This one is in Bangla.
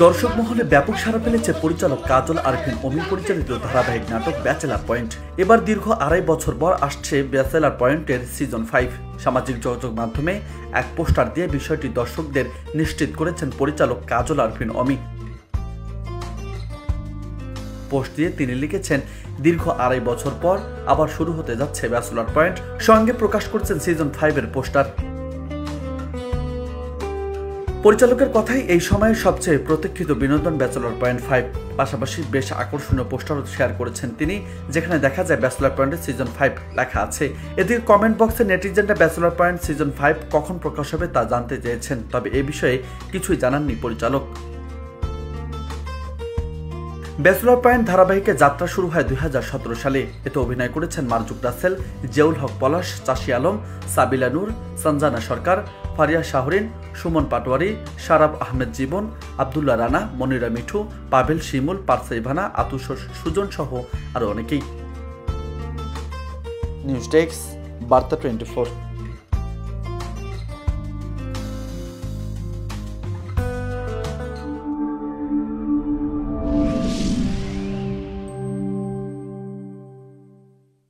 দর্শক মহলে ব্যাপক সাড়া ফেলেছে পরিচালক কাজল আরফিন অমির পরিচালিত ধারাবাহিক নাটক ব্যাচেলার পয়েন্ট। এবার দীর্ঘ 2.5 বছর পর আসছে ব্যাচেলার পয়েন্টের সিজন 5। সামাজিক যোগাযোগ মাধ্যমে এক পোস্টার দিয়ে বিষয়টি দর্শকদের নিশ্চিত করেছেন পরিচালক কাজল আরফিন অমি। পোস্ট দিয়ে তিনি লিখেছেন, দীর্ঘ 2.5 বছর পর আবার শুরু হতে যাচ্ছে ব্যাচেলার পয়েন্ট। সঙ্গে প্রকাশ করছেন সিজন 5 এর পোস্টার। পরিচালকের কথাই এই সময়ের সবচেয়ে প্রতীক্ষিত বিনোদন ব্যাচেলর পয়েন্ট 5। পাশাপাশি বেশ আকর্ষণীয় পোস্টারও শেয়ার করেছেন তিনি, যেখানে দেখা যায় ব্যাচেলর পয়েন্টের সিজন 5 লেখা আছে। এদিকে কমেন্ট বক্সে নেটিজেনরা ব্যাচেলর পয়েন্ট সিজন 5 কখন প্রকাশ হবে তা জানতে চেয়েছেন, তবে এ বিষয়ে কিছুই জানাননি পরিচালক। ব্যাচেলর পয়েন্ট ধারাবাহিকে যাত্রা শুরু হয় 2017 সালে। এতে অভিনয় করেছেন মারজুক রাসেল, জিয়াউল হক পলাশ, চাষি আলম, সাবিলা নূর, সঞ্জানা সরকার, ফারিয়া শাহরিন, সুমন পাটোয়ারি, শারাব আহমেদ জীবন, আব্দুল্লাহ রানা, মনিরা মিঠু, পাভেল শিমুল, পারসা ইভানা, আতুষ সুজন সহ আরো অনেকেই। নিউজ ডেস্ক, বার্তা 24।